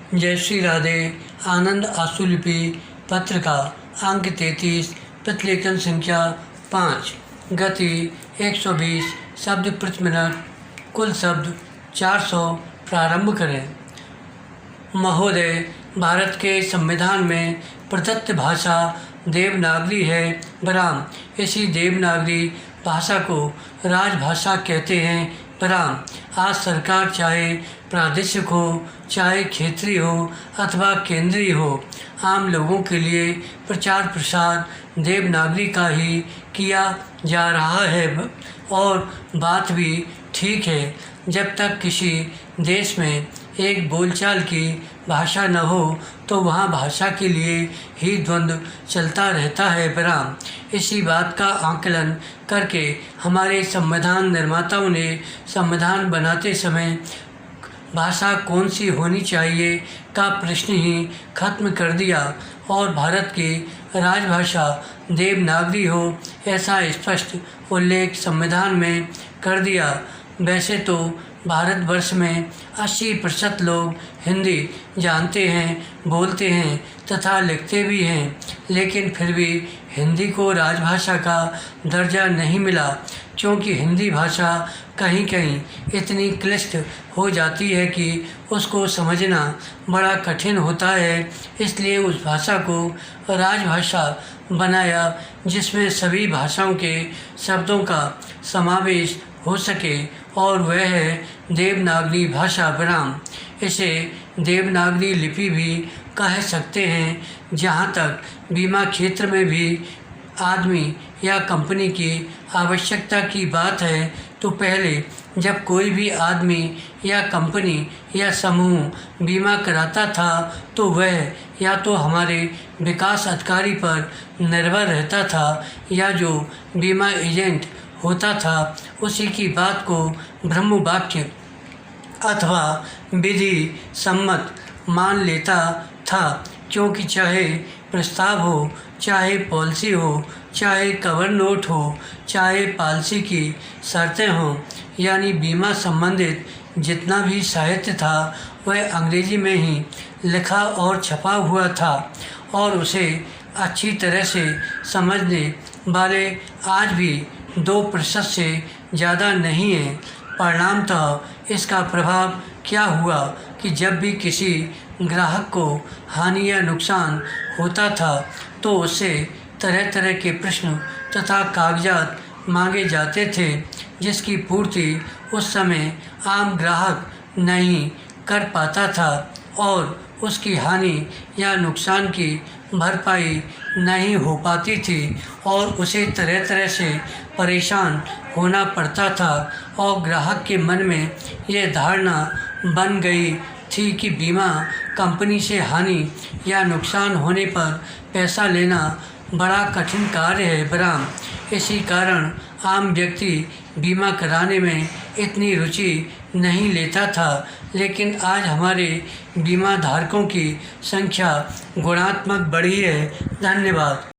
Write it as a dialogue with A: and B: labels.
A: जय श्री राधे। आनंद आशुलिपि पत्र का अंक 33, प्रतिलेखन संख्या 5, गति 120 शब्द प्रति मिनट, कुल शब्द 400। प्रारंभ करें। महोदय, भारत के संविधान में प्रदत्त भाषा देवनागरी है। बराम, इसी देवनागरी भाषा को राजभाषा कहते हैं। बराम, आज सरकार चाहे प्रादेशिक हो, चाहे क्षेत्रीय हो अथवा केंद्रीय हो, आम लोगों के लिए प्रचार प्रसार देवनागरी का ही किया जा रहा है। और बात भी ठीक है। जब तक किसी देश में एक बोलचाल की भाषा न हो तो वहाँ भाषा के लिए ही द्वंद्व चलता रहता है। बराम, इसी बात का आकलन करके हमारे संविधान निर्माताओं ने संविधान बनाते समय भाषा कौन सी होनी चाहिए का प्रश्न ही खत्म कर दिया और भारत की राजभाषा देवनागरी हो ऐसा स्पष्ट उल्लेख संविधान में कर दिया। वैसे तो भारतवर्ष में 80% लोग हिंदी जानते हैं, बोलते हैं तथा लिखते भी हैं, लेकिन फिर भी हिंदी को राजभाषा का दर्जा नहीं मिला, क्योंकि हिंदी भाषा कहीं कहीं इतनी क्लिष्ट हो जाती है कि उसको समझना बड़ा कठिन होता है। इसलिए उस भाषा को राजभाषा बनाया जिसमें सभी भाषाओं के शब्दों का समावेश हो सके, और वह है देवनागरी भाषा। बराम, इसे देवनागरी लिपि भी कह सकते हैं। जहाँ तक बीमा क्षेत्र में भी आदमी या कंपनी की आवश्यकता की बात है, तो पहले जब कोई भी आदमी या कंपनी या समूह बीमा कराता था तो वह या तो हमारे विकास अधिकारी पर निर्भर रहता था या जो बीमा एजेंट होता था उसी की बात को ब्रह्म वाक्य अथवा विधि सम्मत मान लेता था, क्योंकि चाहे प्रस्ताव हो, चाहे पॉलिसी हो, चाहे कवर नोट हो, चाहे पॉलिसी की शर्तें हों, यानी बीमा संबंधित जितना भी साहित्य था वह अंग्रेजी में ही लिखा और छपा हुआ था और उसे अच्छी तरह से समझने वाले आज भी 2% से ज़्यादा नहीं है। परिणामतः इसका प्रभाव क्या हुआ कि जब भी किसी ग्राहक को हानि या नुकसान होता था तो उससे तरह तरह के प्रश्न तथा कागजात मांगे जाते थे, जिसकी पूर्ति उस समय आम ग्राहक नहीं कर पाता था और उसकी हानि या नुकसान की भरपाई नहीं हो पाती थी और उसे तरह तरह से परेशान होना पड़ता था। और ग्राहक के मन में यह धारणा बन गई थी कि बीमा कंपनी से हानि या नुकसान होने पर पैसा लेना बड़ा कठिन कार्य है। बराम, इसी कारण आम व्यक्ति बीमा कराने में इतनी रुचि नहीं लेता था, लेकिन आज हमारे बीमा धारकों की संख्या गुणात्मक बढ़ी है। धन्यवाद।